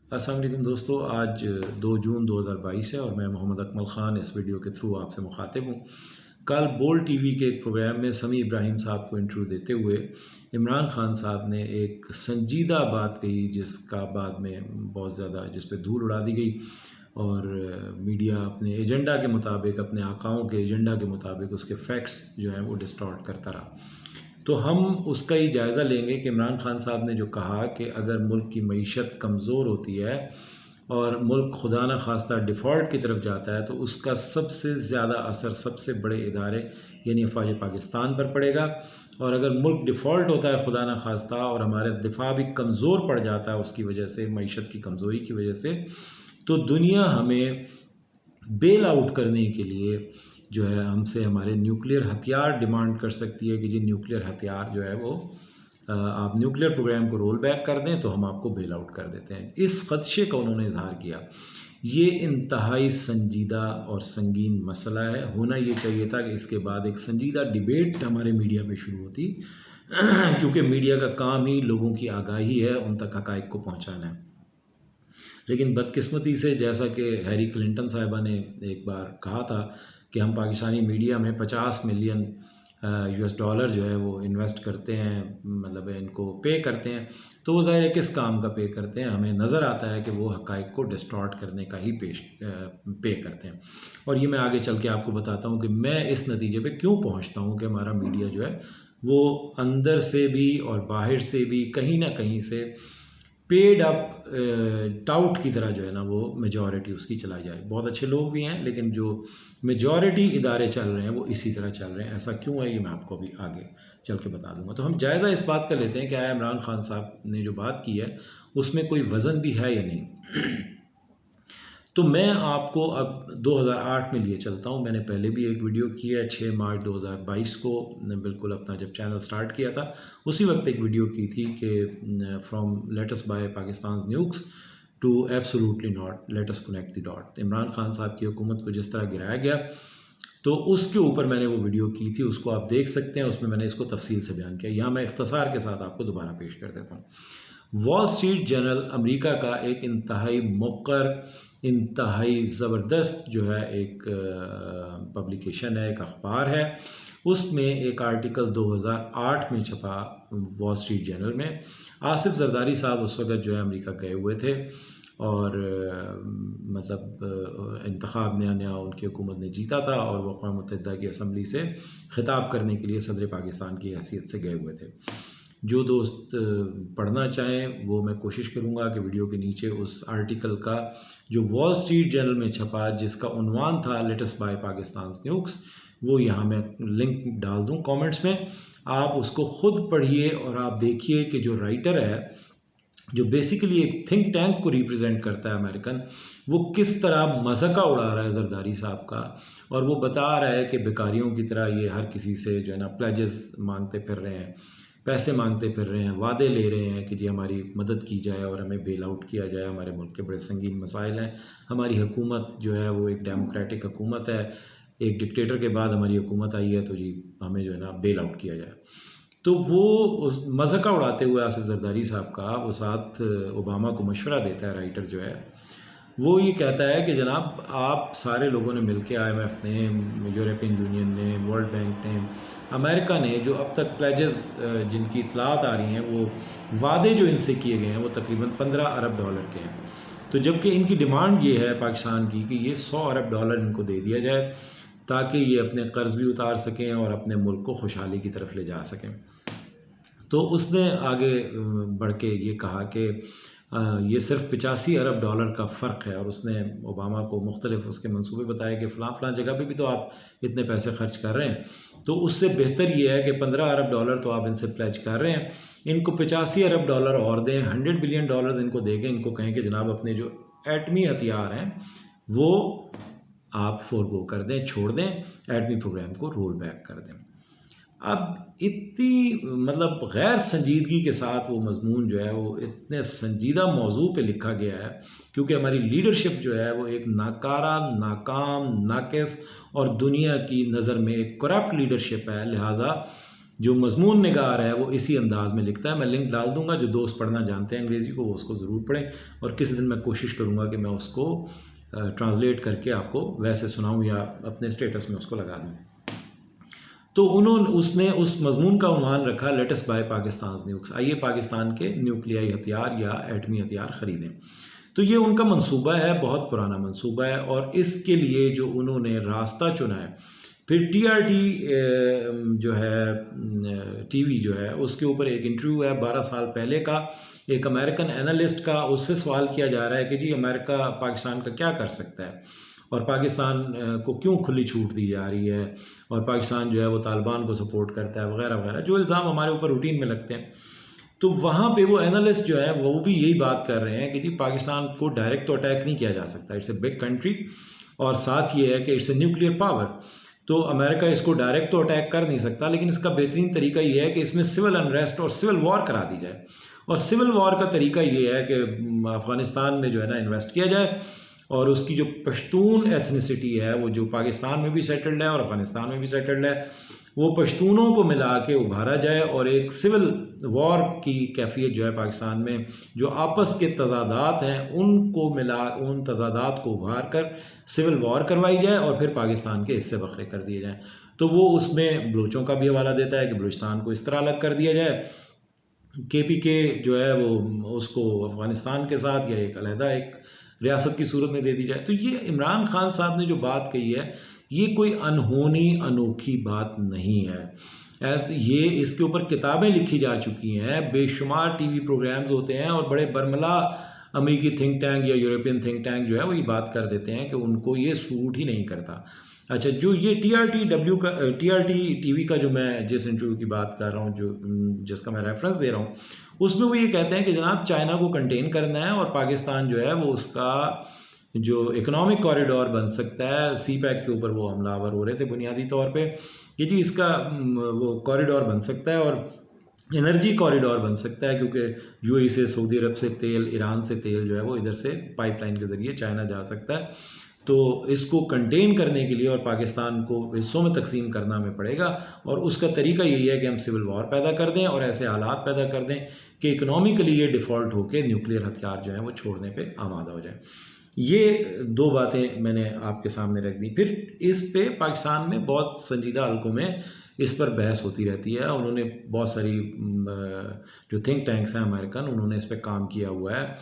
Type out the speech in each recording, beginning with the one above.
अस्सलाम वालेकुम दोस्तों, आज 2 जून 2022 है और मैं मोहम्मद अकमल ख़ान इस वीडियो के थ्रू आपसे मुखातिब हूँ। कल बोल्ड टीवी के एक प्रोग्राम में समी इब्राहिम साहब को इंटरव्यू देते हुए इमरान खान साहब ने एक संजीदा बात कही, जिसका बाद में बहुत ज़्यादा जिस पे धूल उड़ा दी गई और मीडिया अपने एजेंडा के मुताबिक, अपने आकाओं के एजेंडा के मुताबिक उसके फैक्ट्स जो हैं वो डिस्टॉर्ट करता रहा। तो हम उसका ही जायज़ा लेंगे कि इमरान खान साहब ने जो कहा कि अगर मुल्क की मईशत कमज़ोर होती है और मुल्क खुदा न खास्ता डिफ़ॉल्ट की तरफ जाता है तो उसका सबसे ज़्यादा असर सबसे बड़े इदारे यानी अफवाज पाकिस्तान पर पड़ेगा। और अगर मुल्क डिफ़ॉल्ट होता है खुदा न खास्ता और हमारा दिफा भी कमज़ोर पड़ जाता है उसकी वजह से, मईशत की कमज़ोरी की वजह से, तो दुनिया हमें बेल आउट करने के लिए जो है हमसे हमारे न्यूक्लियर हथियार डिमांड कर सकती है कि जी न्यूक्लियर हथियार जो है वो आप न्यूक्लियर प्रोग्राम को रोल बैक कर दें तो हम आपको बेल आउट कर देते हैं। इस खदशे का उन्होंने इजहार किया। ये इंतहाई संजीदा और संगीन मसला है। होना ये चाहिए था कि इसके बाद एक संजीदा डिबेट हमारे मीडिया पे शुरू होती क्योंकि मीडिया का काम ही लोगों की आगाही है, उन तक हक़ाइक़ को पहुँचाना है। लेकिन बदकिस्मती से, जैसा कि हैरी क्लिंटन साहिबा ने एक बार कहा था कि हम पाकिस्तानी मीडिया में 50 मिलियन US डॉलर जो है वो इन्वेस्ट करते हैं, मतलब इनको पे करते हैं, तो वो ज़ाहिर है किस काम का पे करते हैं। हमें नज़र आता है कि वो हक़ाइक़ को डिस्टॉर्ट करने का ही पे करते हैं। और ये मैं आगे चल के आपको बताता हूँ कि मैं इस नतीजे पे क्यों पहुँचता हूँ कि हमारा मीडिया जो है वो अंदर से भी और बाहर से भी कहीं ना कहीं से पेड अप टाउट की तरह जो है ना वो मेजॉरिटी उसकी चलाई जाए। बहुत अच्छे लोग भी हैं, लेकिन जो मेजॉरिटी इदारे चल रहे हैं वो इसी तरह चल रहे हैं। ऐसा क्यों है ये मैं आपको अभी आगे चल के बता दूंगा। तो हम जायज़ा इस बात का लेते हैं कि आया इमरान खान साहब ने जो बात की है उसमें कोई वज़न भी है या नहीं। तो मैं आपको अब 2008 में लिए चलता हूँ। मैंने पहले भी एक वीडियो की है 6 मार्च 2022 को, बिल्कुल अपना जब चैनल स्टार्ट किया था उसी वक्त एक वीडियो की थी कि from let us buy Pakistan nukes to absolutely not, let us connect the dot. Imran Khan साहब की हुकूमत को जिस तरह गिराया गया तो उसके ऊपर मैंने वो वीडियो की थी, उसको आप देख सकते हैं। उसमें मैंने इसको तफसील से बयान किया। यहाँ मैं इख्तसार के साथ आपको दोबारा पेश कर देता हूँ। वॉल स्ट्रीट जर्नल अमेरिका का एक इंतहाई मुक़र्र, इंतहाई ज़बरदस्त जो है एक पब्लिकेशन है, एक अखबार है। उसमें एक आर्टिकल 2008 में छपा वॉल स्ट्रीट जर्नल में। आसिफ जरदारी साहब उस वक़्त जो है अमेरिका गए हुए थे और मतलब इंतखाब नया नया उनकी हुकूमत ने जीता था और वो अक़वाम मुत्तहिदा की असम्बली से ख़िताब करने के लिए सदर पाकिस्तान की हैसियत से गए हुए थे। जो दोस्त पढ़ना चाहें वो मैं कोशिश करूँगा कि वीडियो के नीचे उस आर्टिकल का जो वॉल स्ट्रीट जर्नल में छपा, जिसका उन्वान था let us buy Pakistan nukes, वो यहाँ मैं लिंक डाल दूँ कमेंट्स में। आप उसको ख़ुद पढ़िए और आप देखिए कि जो राइटर है, जो बेसिकली एक थिंक टैंक को रिप्रेजेंट करता है अमेरिकन, वो किस तरह मज़ाका उड़ा रहा है जरदारी साहब का। और वो बता रहा है कि बेकारियों की तरह ये हर किसी से जो है ना प्लेजेस मांगते फिर रहे हैं, पैसे मांगते फिर रहे हैं, वादे ले रहे हैं कि जी हमारी मदद की जाए और हमें बेल आउट किया जाए। हमारे मुल्क के बड़े संगीन मसाइल हैं, हमारी हुकूमत जो है वो एक डेमोक्रेटिक हुकूमत है, एक डिक्टेटर के बाद हमारी हुकूमत आई है, तो जी हमें जो है ना बेल आउट किया जाए। तो वो उस मज़ाका उड़ाते हुए आसिफ जरदारी साहब का वो साथ ओबामा को मशवरा देता है, राइटर जो है वो ये कहता है कि जनाब आप सारे लोगों ने मिलकर, IMF ने, यूरोपियन यूनियन ने, वर्ल्ड बैंक ने, अमेरिका ने, जो अब तक प्लेजेस जिनकी इतलात आ रही हैं, वो वादे जो इनसे किए गए हैं वो तकरीबन 15 अरब डॉलर के हैं। तो जबकि इनकी डिमांड ये है पाकिस्तान की कि ये 100 अरब डॉलर इनको दे दिया जाए ताकि ये अपने कर्ज़ भी उतार सकें और अपने मुल्क को खुशहाली की तरफ ले जा सकें। तो उसने आगे बढ़ के ये कहा कि ये सिर्फ 85 अरब डॉलर का फ़र्क है। और उसने ओबामा को मुख्तलिफ उसके मंसूबे बताए कि फ़लाँ जगह पे भी तो आप इतने पैसे खर्च कर रहे हैं, तो उससे बेहतर ये है कि 15 अरब डॉलर तो आप इनसे प्लेज कर रहे हैं, इनको 85 अरब डॉलर और दें, 100 बिलियन डॉलर्स इनको देंगे। इनको कहें कि जनाब अपने जो एटमी हथियार हैं वो आप फोरगो कर दें, छोड़ दें, एटमी प्रोग्राम को रोल बैक कर दें। अब इतनी मतलब गैर संजीदगी के साथ वो मज़मून जो है वो इतने संजीदा मौजू पे लिखा गया है क्योंकि हमारी लीडरशिप जो है वो एक नाकारा, नाकाम, नाकिस और दुनिया की नज़र में एक करप्ट लीडरशिप है। लिहाजा जो मजमून निगार है वो इसी अंदाज में लिखता है। मैं लिंक डाल दूंगा, जो दोस्त पढ़ना जानते हैं अंग्रेज़ी को वो उसको ज़रूर पढ़ें, और किसी दिन मैं कोशिश करूँगा कि मैं उसको ट्रांसलेट करके आपको वैसे सुनाऊँ या अपने स्टेटस में उसको लगा दूँ। तो उन्होंने उसने उस मजमून का उन्वान रखा लेटेस्ट बाय पाकिस्तान न्यूक्स, आइए पाकिस्तान के न्यूक्लियाई हथियार या एटमी हथियार ख़रीदें। तो ये उनका मंसूबा है, बहुत पुराना मंसूबा है, और इसके लिए जो उन्होंने रास्ता चुना है, फिर टीआरटी जो है टीवी जो है उसके ऊपर एक इंटरव्यू है 12 साल पहले का एक अमेरिकन एनालिस्ट का, उससे सवाल किया जा रहा है कि जी अमेरिका पाकिस्तान का क्या कर सकता है और पाकिस्तान को क्यों खुली छूट दी जा रही है, और पाकिस्तान जो है वो तालिबान को सपोर्ट करता है वगैरह वगैरह, जो इल्ज़ाम हमारे ऊपर रूटीन में लगते हैं। तो वहाँ पे वो एनालिस्ट जो है वो भी यही बात कर रहे हैं कि जी पाकिस्तान को डायरेक्ट तो अटैक नहीं किया जा सकता, इट्स ए बिग कंट्री, और साथ ये है कि इट्स ए न्यूक्लियर पावर, तो अमेरिका इसको डायरेक्ट तो अटैक कर नहीं सकता, लेकिन इसका बेहतरीन तरीका ये है कि इसमें सिविल अनरेस्ट और सिविल वॉर करा दी जाए। और सिविल वॉर का तरीका ये है कि अफ़गानिस्तान में जो है ना इन्वेस्ट किया जाए, और उसकी जो पश्तून एथनिसिटी है वो जो पाकिस्तान में भी सेटल्ड है और अफ़गानिस्तान में भी सेटल्ड है, वो पश्तूनों को मिला के उभारा जाए, और एक सिविल वॉर की कैफियत जो है पाकिस्तान में, जो आपस के तजादात हैं उनको मिला, उन तजादात को उभार कर सिविल वॉर करवाई जाए और फिर पाकिस्तान के हिस्से बखरे कर दिए जाएँ। तो वो उसमें बलूचों का भी हवाला देता है कि बलूचिस्तान को इस तरह अलग कर दिया जाए, KPK जो है वो उसको अफ़गानिस्तान के साथ या एक अलहदा एक रियासत की सूरत में दे दी जाए। तो ये इमरान खान साहब ने जो बात कही है ये कोई अनहोनी अनोखी बात नहीं है। ये इसके ऊपर किताबें लिखी जा चुकी हैं, बेशुमार टीवी प्रोग्राम्स होते हैं, और बड़े बरमला अमेरिकी थिंक टैंक या यूरोपियन थिंक टैंक जो है वो ये बात कर देते हैं कि उनको ये सूट ही नहीं करता। अच्छा, जो ये TRT टीवी का जो मैं जिस इंटरव्यू की बात कर रहा हूँ, जो जिसका मैं रेफरेंस दे रहा हूँ, उसमें वो ये कहते हैं कि जनाब चाइना को कंटेन करना है, और पाकिस्तान जो है वो उसका जो इकोनॉमिक कॉरिडोर बन सकता है, CPEC के ऊपर वो हमलावर हो रहे थे बुनियादी तौर पे कि जी इसका वो कॉरिडोर बन सकता है, और एनर्जी कॉरिडोर बन सकता है, क्योंकि UAE से, सऊदी अरब से तेल, ईरान से तेल जो है वो इधर से पाइपलाइन के ज़रिए चाइना जा सकता है। तो इसको कंटेन करने के लिए और पाकिस्तान को हिस्सों में तकसीम करना हमें पड़ेगा, और उसका तरीका यही है कि हम सिविल वॉर पैदा कर दें और ऐसे हालात पैदा कर दें कि इकनॉमिकली ये डिफ़ॉल्ट होकर न्यूक्लियर हथियार जो हैं वो छोड़ने पे आमादा हो जाए। ये दो बातें मैंने आपके सामने रख दी। फिर इस पे पाकिस्तान में बहुत संजीदा हलकों में इस पर बहस होती रहती है। उन्होंने बहुत सारी जो थिंक टैंक्स हैं अमेरिकन, उन्होंने इस पर काम किया हुआ है,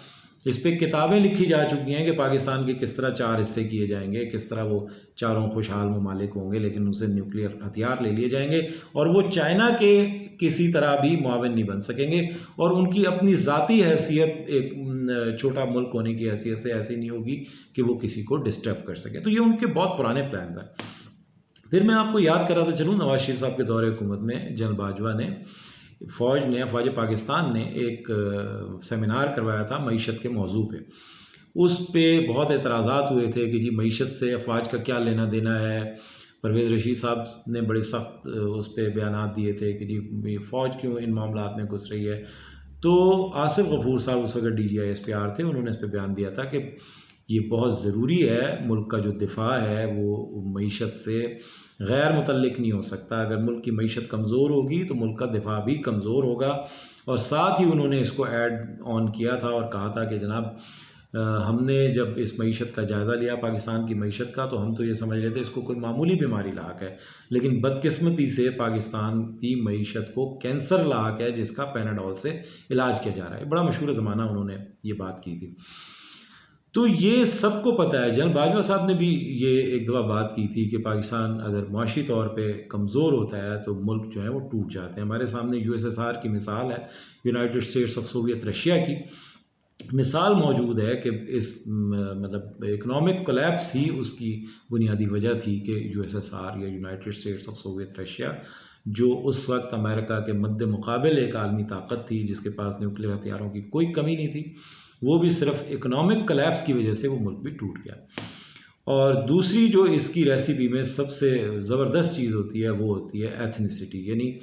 इस पर किताबें लिखी जा चुकी हैं कि पाकिस्तान के किस तरह 4 हिस्से किए जाएंगे, किस तरह वो चारों खुशहाल ममालिक होंगे, लेकिन उनसे न्यूक्लियर हथियार ले लिए जाएंगे, और वो चाइना के किसी तरह भी मुआविन नहीं बन सकेंगे, और उनकी अपनी ज़ाती हैसियत एक छोटा मुल्क होने की हैसियत से ऐसी नहीं होगी कि वो किसी को डिस्टर्ब कर सके। तो ये उनके बहुत पुराने प्लान्स हैं। फिर मैं आपको याद कराता चलूँ, नवाज शरीफ साहब के दौरे हुकूमत में जनरल बाजवा ने, फ़ौज पाकिस्तान ने एक सेमिनार करवाया था मईशत के मौजू पे। उस पे बहुत एतराज़ात हुए थे कि जी मईशत से अफवाज का क्या लेना देना है। परवेज़ रशीद साहब ने बड़े सख्त उस पर बयानात दिए थे कि जी फ़ौज क्यों इन मामलात में घुस रही है। तो आसिफ गफूर साहब उस वक्त DGI-SPR थे, उन्होंने इस पर बयान दिया था कि ये बहुत ज़रूरी है, मुल्क का जो दिफा है वो मईशत से गैर मुतल्लिक नहीं हो सकता। अगर मुल्क की मईशत कमज़ोर होगी तो मुल्क का दिफा भी कमज़ोर होगा। और साथ ही उन्होंने इसको ऐड ऑन किया था और कहा था कि जनाब हमने जब इस मईशत का जायज़ा लिया पाकिस्तान की मईशत का, तो हम तो ये समझ रहे थे इसको कोई मामूली बीमारी लाक है, लेकिन बदकिस्मती से पाकिस्तान की मईशत को कैंसर लाक है जिसका पैनाडोल से इलाज किया जा रहा है। बड़ा मशहूर ज़माना उन्होंने ये बात की थी। तो ये सबको पता है। जनरल बाजवा साहब ने भी ये एक दफ़ा बात की थी कि पाकिस्तान अगर मुआशी तौर पे कमज़ोर होता है तो मुल्क जो है वो टूट जाते हैं। हमारे सामने USSR की मिसाल है, United states of Soviet Russia की मिसाल मौजूद है कि इस मतलब इकनॉमिक कोलैप्स ही उसकी बुनियादी वजह थी कि USSR या United states of Soviet Russia, जो उस वक्त अमेरिका के मद्दे मुकाबिल एक आलमी ताकत थी जिसके पास न्यूक्लियर हथियारों की कोई कमी नहीं थी, वो भी सिर्फ इकोनॉमिक कोलैप्स की वजह से वो मुल्क भी टूट गया। और दूसरी जो इसकी रेसिपी में सबसे ज़बरदस्त चीज़ होती है वो होती है एथनिसिटी, यानी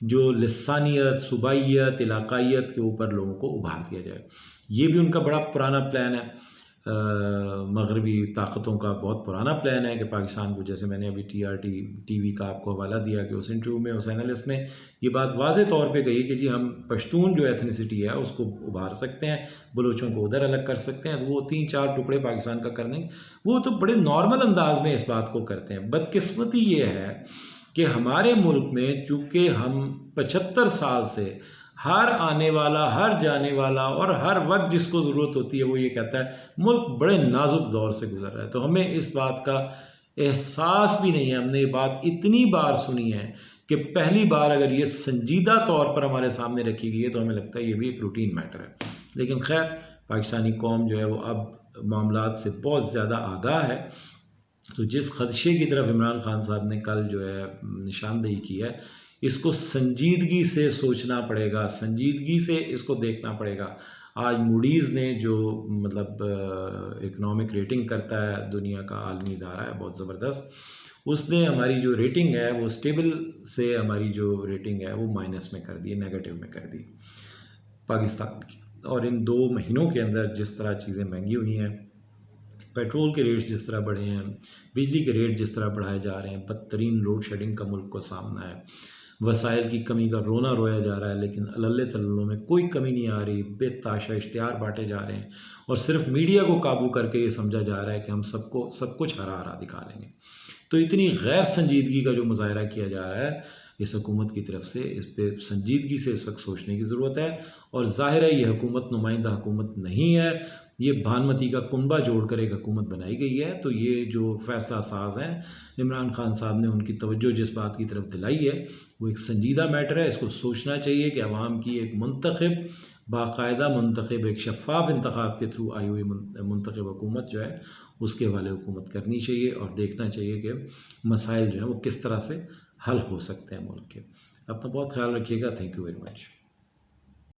जो लिसानियत, सूबाइयत, इलाकाइयत के ऊपर लोगों को उभार दिया जाए। ये भी उनका बड़ा पुराना प्लान है। मगरबी ताकतों का बहुत पुराना प्लान है कि पाकिस्तान को, जैसे मैंने अभी TRT TV का आपको हवाला दिया कि उस इंटरव्यू में उस एनालिस्ट ने ये बात वाज़े तौर पे कही कि जी हम पश्तून जो एथनिसिटी है उसको उभार सकते हैं, बलोचों को उधर अलग कर सकते हैं, तो वो 3-4 टुकड़े पाकिस्तान का करने, वो तो बड़े नॉर्मल अंदाज में इस बात को करते हैं। बदकिस्मती ये है कि हमारे मुल्क में चूँकि हम 75 साल से हर आने वाला, हर जाने वाला और हर वक्त जिसको ज़रूरत होती है वो ये कहता है मुल्क बड़े नाजुक दौर से गुजर रहा है, तो हमें इस बात का एहसास भी नहीं है। हमने ये बात इतनी बार सुनी है कि पहली बार अगर ये संजीदा तौर पर हमारे सामने रखी गई है तो हमें लगता है ये भी एक रूटीन मैटर है। लेकिन खैर, पाकिस्तानी कौम जो है वो अब मामलात से बहुत ज़्यादा आगाह है, तो जिस खदशे की तरफ इमरान खान साहब ने कल जो है निशानदेही की है, इसको संजीदगी से सोचना पड़ेगा, संजीदगी से इसको देखना पड़ेगा। आज मूडीज़ ने जो मतलब इकनॉमिक रेटिंग करता है, दुनिया का आलमी इदारा है बहुत ज़बरदस्त, उसने हमारी जो रेटिंग है वो स्टेबल से हमारी जो रेटिंग है वो माइनस में कर दी, नेगेटिव में कर दी पाकिस्तान की। और इन 2 महीनों के अंदर जिस तरह चीज़ें महंगी हुई हैं, पेट्रोल के रेट्स जिस तरह बढ़े हैं, बिजली के रेट जिस तरह बढ़ाए जा रहे हैं, बदतरीन लोड शेडिंग का मुल्क को सामना है, वसाइल की कमी का रोना रोया जा रहा है, लेकिन अल्ले तल्लों में कोई कमी नहीं आ रही, बेताशा इश्तिहार बांटे जा रहे हैं और सिर्फ मीडिया को काबू करके ये समझा जा रहा है कि हम सबको सब कुछ हरा हरा दिखा लेंगे। तो इतनी गैर संजीदगी का जो मुजाहरा किया जा रहा है इस हुकूमत की तरफ से, इस पर संजीदगी से इस वक्त सोचने की ज़रूरत है। और ज़ाहिर है ये हुकूमत नुमाइंदा हुकूमत नहीं है, ये भानमती का कुनबा जोड़कर एक हुकूमत बनाई गई है। तो ये जो फ़ैसला साज हैं इमरान खान साहब ने, उनकी तवज्जो जिस बात की तरफ दिलाई है वो एक संजीदा मैटर है। इसको सोचना चाहिए कि अवाम की एक मुंतखब, बाकायदा मुंतखब, एक शफ़ाफ़ इंतखाब के थ्रू आई हुई मुंतखब हुकूमत जो है उसके हवाले हुकूमत करनी चाहिए और देखना चाहिए कि मसाइल जो हैं वो किस तरह से हल हो सकते हैं मुल्क के। अपना बहुत ख्याल रखिएगा। Thank you very much.